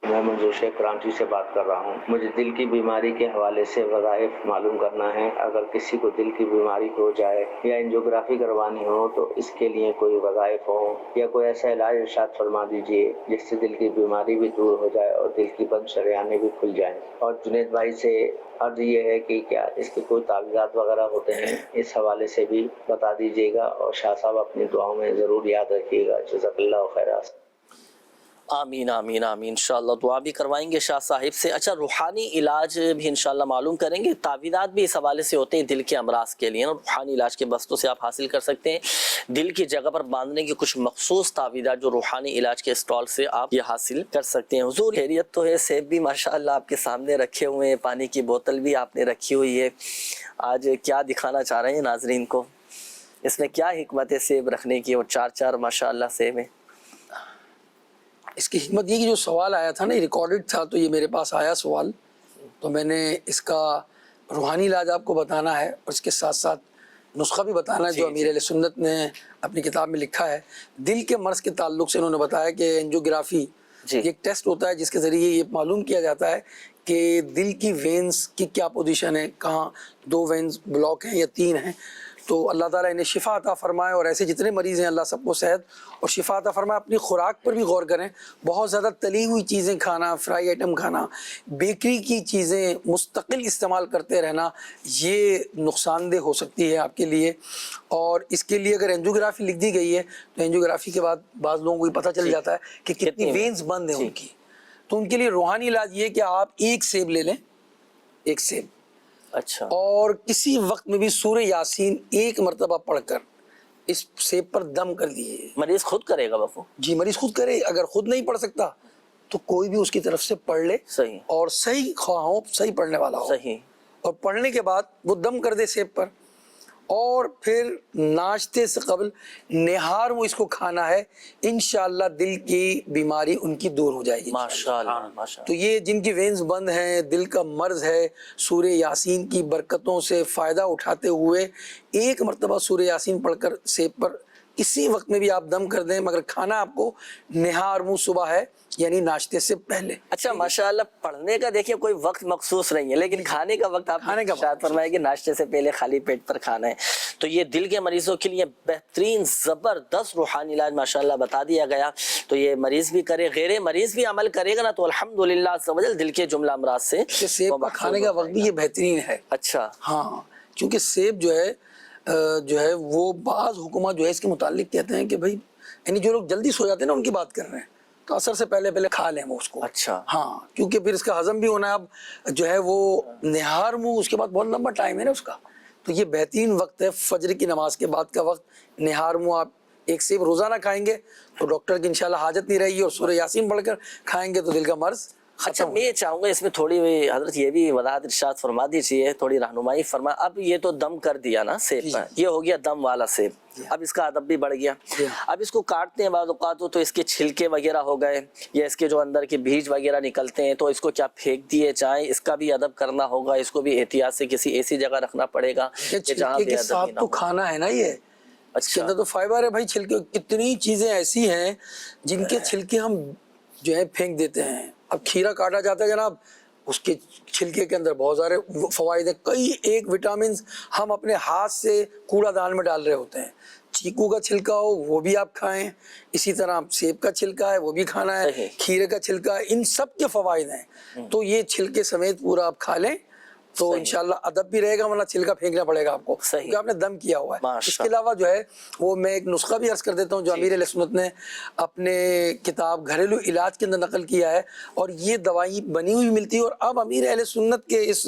Speaker 17: میں منظور شیخ کراچی سے بات کر رہا ہوں. مجھے دل کی بیماری کے حوالے سے وظائف معلوم کرنا ہے. اگر کسی کو دل کی بیماری ہو جائے یا انجیوگرافی کروانی ہو تو اس کے لیے کوئی وظائف ہو یا کوئی ایسا علاج ارشاد فرما دیجیے جس سے دل کی بیماری بھی دور ہو جائے اور دل کی بند شریانیں بھی کھل جائیں. اور جنید بھائی سے عرض یہ ہے کہ کیا اس کے کوئی تعویذات وغیرہ ہوتے ہیں, اس حوالے سے بھی بتا دیجیے گا. اور شاہ صاحب اپنی دعاؤں میں ضرور یاد رکھیے گا. جزاک اللہ خیر.
Speaker 1: آمین آمین آمین. انشاءاللہ دعا بھی کروائیں گے شاہ صاحب سے. اچھا روحانی علاج بھی انشاءاللہ معلوم کریں گے. تعویذات بھی اس حوالے سے ہوتے ہیں دل کے امراض کے لیے, روحانی علاج کے بستوں سے آپ حاصل کر سکتے ہیں. دل کی جگہ پر باندھنے کی کچھ مخصوص تعویذات جو روحانی علاج کے اسٹال سے آپ یہ حاصل کر سکتے ہیں. حضور خیریت تو ہے, سیب بھی ماشاءاللہ آپ کے سامنے رکھے ہوئے ہیں, پانی کی بوتل بھی آپ نے رکھی ہوئی ہے. آج کیا دکھانا چاہ رہے ہیں ناظرین کو, اس میں کیا حکمت ہے سیب رکھنے کی, اور 4 ماشاءاللہ سیب ہیں.
Speaker 10: اس کی حکمت یہ کہ جو سوال آیا تھا نا ریکارڈڈ تھا, تو یہ میرے پاس آیا سوال, تو میں نے اس کا روحانی علاج آپ کو بتانا ہے اور اس کے ساتھ ساتھ نسخہ بھی بتانا ہے جو امیر اہل سنت نے اپنی کتاب میں لکھا ہے. دل کے مرض کے تعلق سے انہوں نے بتایا کہ اینجیوگرافی ایک ٹیسٹ ہوتا ہے جس کے ذریعے یہ معلوم کیا جاتا ہے کہ دل کی وینز کی کیا پوزیشن ہے, کہاں 2 وینز بلاک ہیں یا 3 ہیں. تو اللہ تعالیٰ انہیں شفا عطا فرمائے, اور ایسے جتنے مریض ہیں اللہ سب کو صحت اور شفا عطا فرمائے. اپنی خوراک پر بھی غور کریں, بہت زیادہ تلی ہوئی چیزیں کھانا, فرائی آئٹم کھانا, بیکری کی چیزیں مستقل استعمال کرتے رہنا, یہ نقصان دہ ہو سکتی ہے آپ کے لیے. اور اس کے لیے اگر اینجیوگرافی لکھ دی گئی ہے تو اینجیوگرافی کے بعد بعض لوگوں کو پتہ چل جاتا ہے کہ کتنی وینز بند ہیں ان کی. تو ان کے لیے روحانی علاج یہ کہ آپ 1 سیب لے لیں, 1 سیب,
Speaker 1: اچھا,
Speaker 10: اور کسی وقت میں بھی سورہ یاسین 1 مرتبہ پڑھ کر اس سیب پر دم کر دیجیے.
Speaker 1: مریض خود کرے گا باپو؟
Speaker 10: جی مریض خود کرے. اگر خود نہیں پڑھ سکتا تو کوئی بھی اس کی طرف سے پڑھ لے,
Speaker 1: صحیح,
Speaker 10: اور صحیح خواہ ہو, صحیح پڑھنے والا ہو,
Speaker 1: صحیح, اور
Speaker 10: پڑھنے کے بعد وہ دم کر دے سیب پر, اور پھر ناشتے سے قبل نہار وہ اس کو کھانا ہے. انشاءاللہ دل کی بیماری ان کی دور ہو جائے گی
Speaker 1: ماشاءاللہ, ماشاءاللہ.
Speaker 10: تو یہ جن کی وینز بند ہیں, دل کا مرض ہے, سورہ یاسین کی برکتوں سے فائدہ اٹھاتے ہوئے 1 مرتبہ سورہ یاسین پڑھ کر سیب پر کسی وقت میں بھی آپ دم کر دیں, مگر کھانا آپ کو نہار منہ صبح ہے, یعنی ناشتے سے پہلے.
Speaker 1: اچھا ماشاءاللہ, پڑھنے کا دیکھیے کوئی وقت مخصوص نہیں ہے, لیکن کھانے کا وقت آپ شاید فرمائے کہ ناشتے سے پہلے خالی پیٹ پر کھانا ہے. تو یہ دل کے مریضوں کے لیے بہترین زبردست روحانی علاج ماشاءاللہ بتا دیا گیا. تو یہ مریض بھی کرے, غیر مریض بھی عمل کرے گا نا تو الحمدللہ عز و جل دل کے جملہ امراض سے
Speaker 10: سیب کا کھانے کا وقت بھی یہ بہترین ہے.
Speaker 1: اچھا,
Speaker 10: ہاں, کیونکہ سیب جو ہے وہ بعض حکومت جو ہے اس کے متعلق کہتے ہیں کہ بھائی یعنی جو لوگ جلدی سو جاتے ہیں نا ان کی بات کر رہے ہیں, تو اثر سے پہلے کھا لیں وہ اس کو.
Speaker 1: اچھا,
Speaker 10: ہاں, کیونکہ پھر اس کا ہضم بھی ہونا ہے. اب جو ہے وہ نہار منہ اس کے بعد بہت لمبا ٹائم ہے نا اس کا, تو یہ بہترین وقت ہے فجر کی نماز کے بعد کا وقت. نہار منہ آپ 1 سیب روزانہ کھائیں گے تو ڈاکٹر کی انشاءاللہ حاجت نہیں رہے گی, اور سورہ یاسین پڑھ کر کھائیں گے تو دل کا مرض.
Speaker 1: اچھا, میں یہ چاہوں گا اس میں تھوڑی حضرت یہ بھی وضاحت ارشاد فرما دیجیے, تھوڑی رہنمائی فرما. اب یہ تو دم کر دیا نا سیب پر, یہ ہو گیا دم والا سیب. اب اس کا ادب بھی بڑھ گیا. اب اس کو کاٹتے ہیں بعض اوقات تو اس کے چھلکے وغیرہ ہو گئے, یا اس کے جو اندر کے بیج وغیرہ نکلتے ہیں, تو اس کو کیا پھینک دیے جائیں؟ اس کا بھی ادب کرنا ہوگا, اس کو بھی احتیاط سے کسی ایسی جگہ رکھنا پڑے گا جہاں
Speaker 10: کے ساتھ تو کھانا ہے نا. یہ اس کے اندر تو فائبر ہے بھائی. چھلکے کتنی چیزیں ایسی ہیں جن کے چھلکے ہم جو ہے پھینک دیتے ہیں. اب کھیرا کاٹا جاتا ہے جناب, اس کے چھلکے کے اندر بہت سارے فوائد ہیں. کئی ایک وٹامنز ہم اپنے ہاتھ سے کوڑا دان میں ڈال رہے ہوتے ہیں. چیکو کا چھلکا ہو وہ بھی آپ کھائیں, اسی طرح سیب کا چھلکا ہے وہ بھی کھانا ہے, کھیرے کا چھلکا ہے, ان سب کے فوائد ہیں. تو یہ چھلکے سمیت پورا آپ کھا لیں تو انشاءاللہ ادب بھی رہے گا, ورنہ چھلکا پھینکنا پڑے گا آپ کو کیونکہ آپ نے دم کیا ہوا ہے. اس کے علاوہ جو ہے وہ میں ایک نسخہ بھی عرض کر دیتا ہوں جو امیر اہل سنت نے اپنے کتاب گھریلو علاج کے اندر نقل کیا ہے, اور یہ دوائی بنی ہوئی ملتی ہے. اور اب امیر اہل سنت کے اس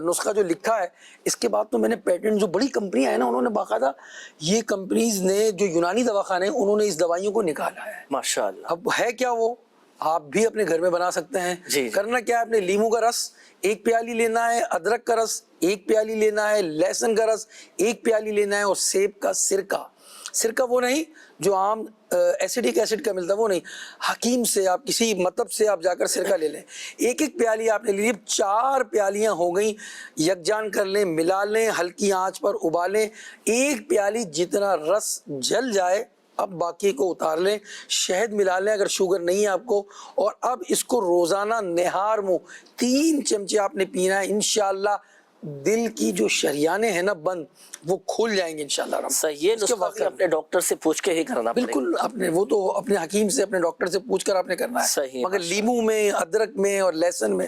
Speaker 10: نسخہ جو لکھا ہے, اس کے بعد تو میں نے پیٹنٹ, جو بڑی کمپنیاں ہیں نا انہوں نے باقاعدہ, یہ کمپنیز نے جو یونانی دواخانے ہیں انہوں نے اس دوائیوں کو نکالا ہے ماشاءاللہ. اب ہے کیا وہ آپ بھی اپنے گھر میں بنا سکتے ہیں. کرنا کیا ہے, اپنے لیمو کا رس 1 پیالی لینا ہے, ادرک کا رس 1 پیالی لینا ہے, لہسن کا رس 1 پیالی لینا ہے, اور سیب کا سرکہ وہ نہیں جو عام ایسیڈک ایسڈ کا ملتا ہے, وہ نہیں, حکیم سے آپ کسی مطلب سے آپ جا کر سرکہ لے لیں. 1 پیالی آپ نے لی, 4 پیالیاں ہو گئیں, یکجان کر لیں, ملا لیں, ہلکی آنچ پر ابالیں. 1 پیالی جتنا رس جل جائے اب باقی کو اتار لیں, شہد ملا لیں اگر شوگر نہیں ہے آپ کو, اور اب اس کو روزانہ نہار منہ 3 چمچے آپ نے پینا ہے. انشاءاللہ دل کی جو شریانے ہیں نا بند, وہ کھل جائیں گے انشاءاللہ.
Speaker 1: یہ نسخہ اپنے ڈاکٹر سے پوچھ کے ہی کرنا پڑے گا.
Speaker 10: بالکل, اپنے وہ تو اپنے حکیم سے, اپنے ڈاکٹر سے پوچھ کر آپ نے کرنا ہے. مگر لیمو میں, ادرک میں, اور لہسن میں,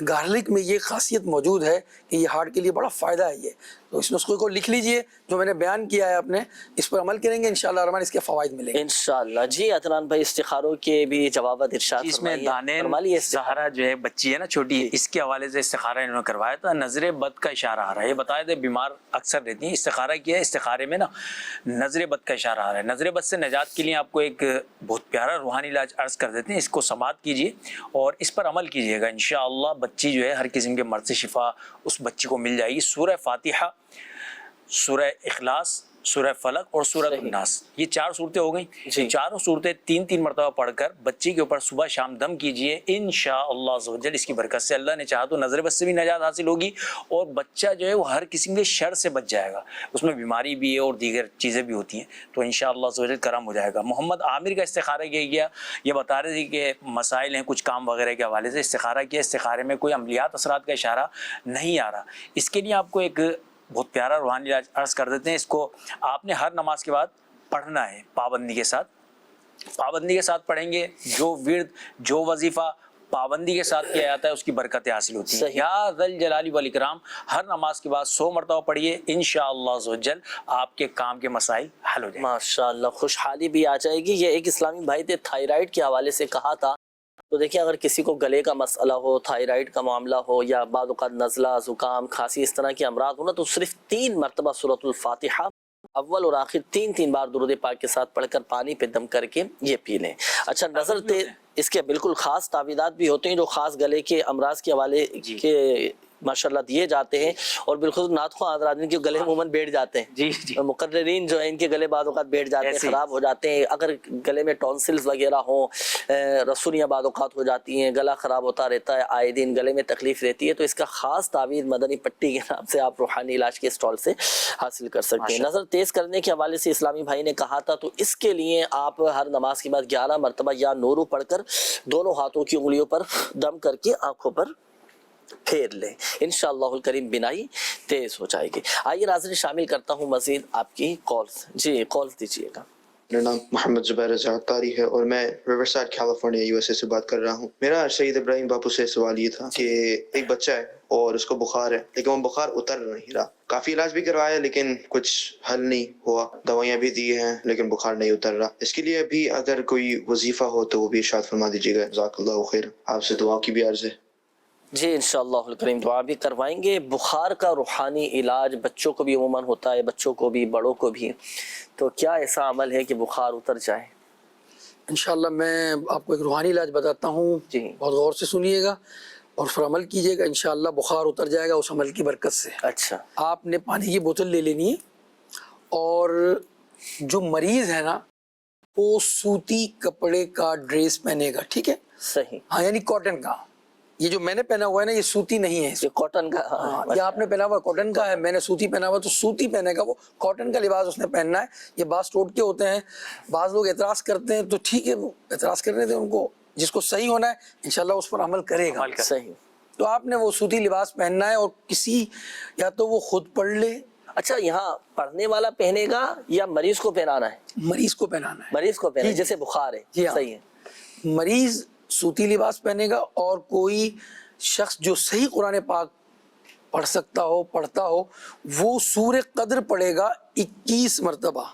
Speaker 10: گارلک میں یہ خاصیت موجود ہے کہ یہ ہارٹ کے لیے بڑا فائدہ ہے. یہ تو اس نسخے کو لکھ لیجئے جو میں نے بیان کیا ہے, اپنے اس پر عمل کریں گے انشاءاللہ الرحمن, اس کے فوائد ملیں گے
Speaker 1: انشاءاللہ. جی عدنان بھائی, استخاروں کے بھی جوابات ارشاد
Speaker 2: اس میں دانین زہرا جو ہے بچی ہے نا چھوٹی, اس کے حوالے سے استخارہ انہوں نے کروایا تھا. نظر بد کا اشارہ آ رہا ہے, یہ بتایا تھے بیمار اکثر رہتی ہیں. استخارہ کیا ہے, استخارے میں نا نظر بد کا اشارہ آ رہا ہے. نظر بد سے نجات کے لیے آپ کو ایک بہت پیارا روحانی علاج عرض کر دیتے ہیں, اس کو سماعت کیجیے اور اس پر عمل کیجیے گا. انشاءاللہ بچی جو ہے ہر قسم کے مرض سے شفا اس بچی کو مل جائے گی. سورہ فاتحہ, سورہ اخلاص, سورہ فلق اور سورۃ الناس، یہ 4 صورتیں ہو گئیں. چاروں صورتیں 3 مرتبہ پڑھ کر بچے کے اوپر صبح شام دم کیجئے. انشاءاللہ عز و جل اس کی برکت سے اللہ نے چاہا تو نظر بد سے بھی نجات حاصل ہوگی اور بچہ جو ہے وہ ہر قسم کے شر سے بچ جائے گا. اس میں بیماری بھی ہے اور دیگر چیزیں بھی ہوتی ہیں، تو انشاءاللہ عز و جل کرم ہو جائے گا. محمد عامر کا استخارہ کیا گیا، یہ بتا رہے تھے کہ مسائل ہیں کچھ کام وغیرہ کے حوالے سے استخارہ کیا. استخارے میں کوئی عملیات اثرات کا اشارہ نہیں آ رہا. اس کے لیے آپ کو ایک بہت پیارا روحانی علاج عرض کر دیتے ہیں. اس کو آپ نے ہر نماز کے بعد پڑھنا ہے پابندی کے ساتھ پڑھیں گے. جو ورد جو وظیفہ پابندی کے ساتھ کیا جاتا ہے اس کی برکتیں حاصل ہوتی ہیں. یا ذل جلال والاکرام ہر نماز کے بعد 100 مرتبہ پڑھیے، انشاءاللہ عز و جل آپ کے کام کے مسائل حل ہو جائیں گے.
Speaker 1: ماشاءاللہ خوشحالی بھی آ جائے گی. یہ ایک اسلامی بھائی تھے، تھائرائیڈ کے حوالے سے کہا تھا. تو دیکھیں اگر کسی کو گلے کا مسئلہ ہو، تھائرائیڈ کا معاملہ ہو، یا بعض اوقات نزلہ، زکام، کھانسی اس طرح کے امراض ہو نا، تو صرف 3 مرتبہ سورۃ الفاتحہ اول اور آخر 3 بار درود پاک کے ساتھ پڑھ کر پانی پہ دم کر کے یہ پی لیں. اچھا نظر تیز، اس کے بالکل خاص تعویذات بھی ہوتے ہیں جو خاص گلے کے امراض کے حوالے کے ماشاءاللہ دیے جاتے ہیں، اور بالخصوص نعت خواہ حضرات کے گلے عموماً بیٹھ جاتے ہیں. مقررین جو ہیں ان کے گلے بعض اوقات بیٹھ جاتے ہیں، خراب ہو جاتے ہیں. اگر گلے میں ٹونسلز وغیرہ ہوں، رسولیاں بعض اوقات ہو جاتی ہیں، گلا خراب ہوتا رہتا ہے، آئے دن گلے میں تکلیف رہتی ہے، تو اس کا خاص تعویذ مدنی پٹی کے نام سے آپ روحانی علاج کے اسٹال سے حاصل کر سکتے ہیں. نظر تیز کرنے کے حوالے سے اسلامی بھائی نے کہا تھا، تو اس کے لیے آپ ہر نماز کے بعد 11 مرتبہ یا نورو پڑھ کر دونوں ہاتھوں کی انگلیوں پر دم کر کے آنکھوں پر پھیر لیں. انشاءاللہ الکریم بینائی تیز ہو جائے گی. آئیے ناظرین شامل کرتا ہوں مزید آپ کی کالز. جی کالز دیجیے گا.
Speaker 18: میرا نام محمد زبیر رضا اختاری ہے اور میں ریور سائڈ کیلیفورنیا USA سے بات کر رہا ہوں. میرا شہید ابراہیم باپو سے سوال یہ تھا کہ ایک بچہ ہے اور اس کو بخار ہے، لیکن وہ بخار اتر نہیں رہا. کافی علاج بھی کروایا لیکن کچھ حل نہیں ہوا، دوائیاں بھی دی ہیں لیکن بخار نہیں اتر رہا. اس کے لیے بھی اگر کوئی وظیفہ ہو تو وہ بھی ارشاد فرما دیجیے گا. جزاک اللہ خیر. آپ سے دعا کی بھی عرض ہے.
Speaker 1: جی انشاءاللہ الکریم دعا بھی کروائیں گے. بخار کا روحانی علاج بچوں کو بھی عموماً ہوتا ہے، بچوں کو بھی بڑوں کو بھی. تو کیا ایسا عمل ہے کہ بخار اتر جائے؟
Speaker 10: انشاءاللہ میں آپ کو ایک روحانی علاج بتاتا ہوں، بہت غور سے سنیے گا اور پھر عمل کیجیے گا. انشاءاللہ بخار اتر جائے گا اس عمل کی برکت سے.
Speaker 1: اچھا
Speaker 10: آپ نے پانی کی بوتل لے لینی ہے، اور جو مریض ہے نا وہ سوتی کپڑے کا ڈریس پہنے گا. ٹھیک ہے،
Speaker 1: صحیح.
Speaker 10: ہاں یعنی کاٹن کا. یہ جو میں نے پہنا ہوا ہے نا یہ سوتی نہیں ہے،
Speaker 1: یہ کاٹن کا.
Speaker 10: یہ آپ نے پہنا ہوا کاٹن کا ہے، میں نے سوتی پہنا ہوا، تو سوتی پہنے گا. وہ کاٹن کا لباس اس نے پہننا ہے. یہ بعض ٹوٹکے ہوتے ہیں، بعض لوگ اعتراض کرتے ہیں، تو ٹھیک ہے وہ اعتراض کرنے دیں ان کو. جس کو صحیح ہونا ہے انشاءاللہ اس پر عمل کرے گا.
Speaker 1: صحیح.
Speaker 10: تو آپ نے وہ سوتی لباس پہننا ہے، اور کسی یا تو وہ خود پڑھ لے.
Speaker 1: اچھا یہاں پڑھنے والا پہنے گا یا مریض کو پہنانا ہے؟
Speaker 10: مریض کو پہنانا ہے.
Speaker 1: مریض کو پہنانا ہے جیسے بخار ہے.
Speaker 10: جی ہاں.
Speaker 1: صحیح ہے.
Speaker 10: مریض سوتی لباس پہنے گا، اور کوئی شخص جو صحیح قرآن پاک پڑھ سکتا ہو، پڑھتا ہو، وہ سورہ قدر پڑھے گا 21 مرتبہ.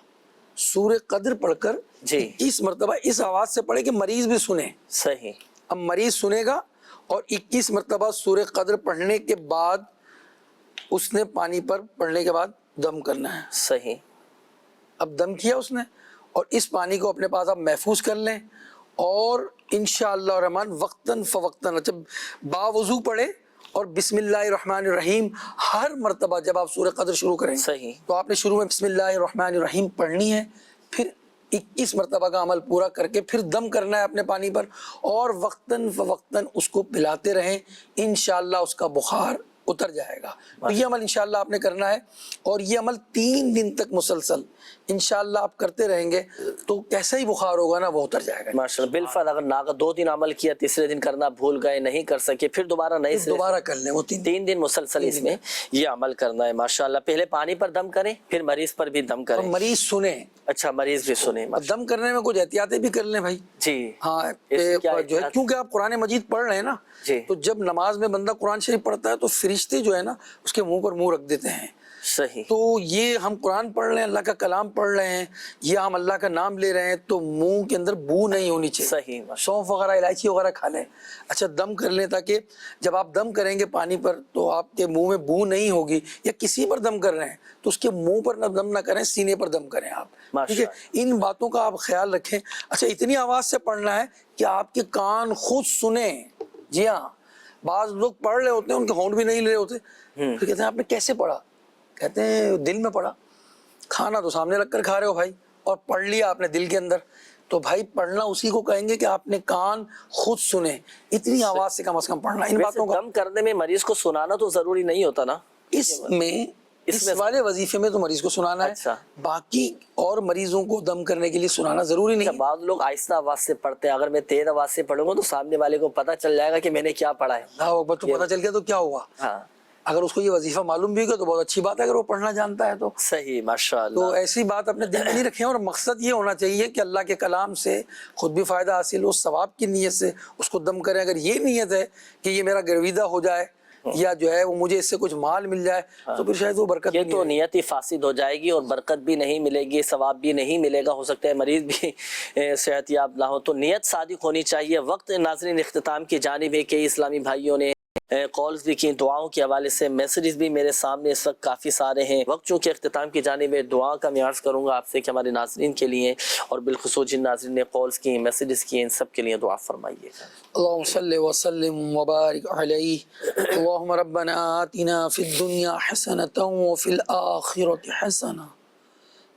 Speaker 10: سورہ قدر پڑھ کر 21 مرتبہ اس آواز سے پڑھے کہ مریض بھی سنے.
Speaker 1: صحیح.
Speaker 10: اب مریض سنے گا، اور 21 مرتبہ سورہ قدر پڑھنے کے بعد اس نے پانی پر پڑھنے کے بعد دم کرنا ہے.
Speaker 1: صحیح.
Speaker 10: اب دم کیا اس نے، اور اس پانی کو اپنے پاس آپ محفوظ کر لیں، اور انشاءاللہ الرحمن وقتاً فوقتاً جب باوضو پڑھے اور بسم اللہ الرحمن الرحیم ہر مرتبہ جب آپ سورہ قدر شروع کریں تو آپ نے شروع میں بسم اللہ الرحمن الرحیم پڑھنی ہے، پھر 21 مرتبہ کا عمل پورا کر کے پھر دم کرنا ہے اپنے پانی پر، اور وقتاً فوقتاً اس کو پلاتے رہیں. انشاءاللہ اس کا بخار اتر جائے گا. تو یہ عمل انشاءاللہ آپ نے کرنا ہے، اور یہ عمل 3 دن تک مسلسل انشاءاللہ آپ کرتے رہیں گے تو کیسا ہی بخار ہوگا نا وہ اتر جائے گا
Speaker 1: ماشاءاللہ. بالفعل اگر 2 دن عمل کیا، تیسرے دن کرنا بھول گئے، نہیں کر سکے، پھر دوبارہ نئے سے
Speaker 10: دوبارہ کر لیں. وہ
Speaker 1: 3 دن مسلسل اس میں یہ عمل کرنا ہے. ماشاءاللہ پہلے پانی پر دم کریں، پھر مریض پر بھی دم کریں.
Speaker 10: مریض سنیں.
Speaker 1: اچھا مریض بھی سنیں.
Speaker 10: دم کرنے میں کچھ احتیاطیں بھی کر لیں بھائی.
Speaker 1: جی
Speaker 10: ہاں جو ہے کیونکہ آپ قرآن مجید پڑھ رہے ہیں نا، تو جب نماز میں بندہ قرآن شریف پڑھتا ہے تو فرشتے جو ہے نا اس کے منہ پر منہ رکھ دیتے ہیں.
Speaker 1: صحیح.
Speaker 10: تو یہ ہم قرآن پڑھ رہے ہیں، اللہ کا کلام پڑھ رہے ہیں، یہ ہم اللہ کا نام لے رہے ہیں، تو منہ کے اندر بو نہیں ہونی چاہیے.
Speaker 1: صحیح.
Speaker 10: سونف وغیرہ الائچی وغیرہ کھا لیں. اچھا دم کر لیں تاکہ جب آپ دم کریں گے پانی پر تو آپ کے منہ میں بو نہیں ہوگی. یا کسی پر دم کر رہے ہیں تو اس کے منہ پر نہ دم نہ کریں، سینے پر دم کریں آپ. ٹھیک ہے، ان باتوں کا آپ خیال رکھیں. اچھا اتنی آواز سے پڑھنا ہے کہ آپ کے کان خود سنیں. جی ہاں، بعض لوگ پڑھ رہے ہوتے ہیں ان کے ہونٹ بھی نہیں لے رہے ہوتے، پھر کہتے ہیں آپ نے کیسے پڑھا؟ کہتے ہیں دل میں پڑھا. کھانا تو سامنے رکھ کر کھا رہے ہو بھائی، اور پڑھ لیا آپ نے دل کے اندر، تو بھائی پڑھنا اسی کو کہیں گے کہ آپ نے کان خود سنے، اتنی آواز سے کم از کم پڑھنا. ان باتوں کا
Speaker 1: دم کرنے میں مریض کو سنانا تو ضروری نہیں ہوتا نا،
Speaker 10: اس والے وظیفے میں تو مریض کو سنانا ہے، باقی اور مریضوں کو دم کرنے کے لیے سنانا ضروری نہیں.
Speaker 1: بعض لوگ آہستہ آواز سے پڑھتے ہیں، اگر میں تیز آواز سے پڑھوں گا تو سامنے والے کو پتہ چل جائے گا کہ میں نے کیا پڑھا ہے.
Speaker 10: تو پتہ چل گیا تو کیا ہوا، اگر اس کو یہ وظیفہ معلوم بھی ہوگا تو بہت اچھی بات ہے، اگر وہ پڑھنا جانتا ہے تو
Speaker 1: صحیح، ماشاءاللہ.
Speaker 10: تو ایسی بات اپنے دل میں نہیں رکھیں، اور مقصد یہ ہونا چاہیے کہ اللہ کے کلام سے خود بھی فائدہ حاصل ہو، ثواب کی نیت سے اس کو دم کریں. اگر یہ نیت ہے کہ یہ میرا گرویدہ ہو جائے یا جو ہے وہ مجھے اس سے کچھ مال مل جائے تو پھر شاید وہ برکت
Speaker 1: یہ تو نیت ہی فاسد ہو جائے گی اور برکت بھی نہیں ملے گی، ثواب بھی نہیں ملے گا، ہو سکتا ہے مریض بھی صحت یاب نہ ہو. تو نیت صادق ہونی چاہیے. وقت ناظرین اختتام کی جانب ہے. کئی اسلامی بھائیوں نے کالز بھی کی، دعاؤں کے حوالے سے میسیجز بھی میرے سامنے اس وقت کافی سارے ہیں. وقت چونکہ اختتام کی جانب ہے، دعا کا میں عرض کروں گا آپ سے کہ ہمارے ناظرین کے لیے اور بالخصوص جن ناظرین نے کالز کی، میسیجز کی، ان سب کے لیے دعا فرمائیے گا.
Speaker 10: اللهم صل وسلم وبارك عليه. اللهم ربنا آتنا في الدنيا حسنة وفي الآخرة حسنة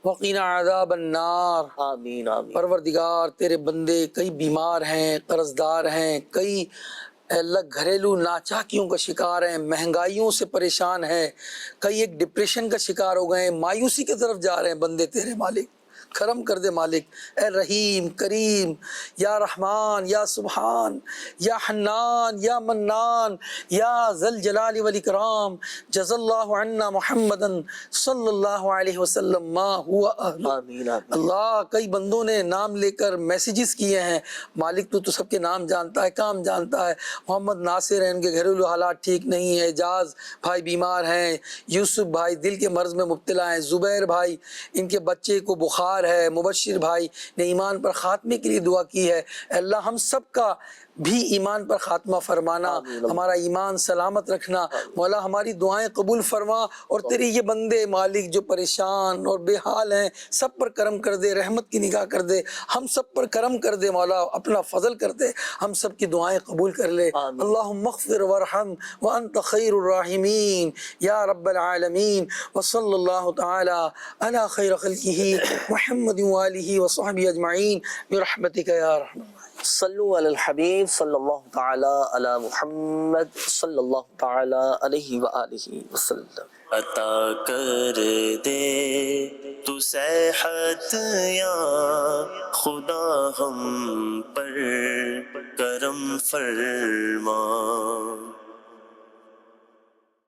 Speaker 10: وقنا عذاب النار.
Speaker 1: آمین آمین.
Speaker 10: پروردگار تیرے بندے کئی بیمار ہیں، قرض دار ہیں، کئی اللہ گھریلو ناچاکیوں کا شکار ہیں، مہنگائیوں سے پریشان ہیں، کئی ایک ڈپریشن کا شکار ہو گئے ہیں، مایوسی کی طرف جا رہے ہیں. بندے تیرے مالک کرم کر دے مالک، اے رحیم کریم، یا رحمان یا سبحان یا حنان یا منان یا ذل جلال والاکرام، جزا اللہ عنا محمدا صلی اللہ علیہ وسلم ما ہوا اہل. اللہ کئی بندوں نے نام لے کر میسیجز کیے ہیں، مالک تو سب کے نام جانتا ہے، کام جانتا ہے. محمد ناصر ہیں، ان کے گھریلو حالات ٹھیک نہیں ہے، اعجاز بھائی بیمار ہیں، یوسف بھائی دل کے مرض میں مبتلا ہیں، زبیر بھائی ان کے بچے کو بخار ہے، مبشر بھائی نے ایمان پر خاتمے کے لیے دعا کی ہے. اللہ ہم سب کا بھی ایمان پر خاتمہ فرمانا، ہمارا ایمان سلامت رکھنا. مولا ہماری دعائیں قبول فرما، اور تیرے یہ بندے مالک جو پریشان اور بے حال ہیں سب پر کرم کر دے، رحمت کی نگاہ کر دے، ہم سب پر کرم کر دے مولا، اپنا فضل کر دے، ہم سب کی دعائیں قبول کر لے. اللہم اغفر وارحم وانت خیر الراحمین یا رب العالمین. وصلی اللہ تعالی علی خیر خلقہ محمد وآلہ وصحبہ اجمعین برحمتک یا رحمن.
Speaker 1: صلو علی الحبیب صلی اللہ تعالی علی محمد صلی اللہ تعالی علیہ وآلہ وسلم.
Speaker 19: عطا کر دے تو صحت یا خدا، ہم پر کرم فرما.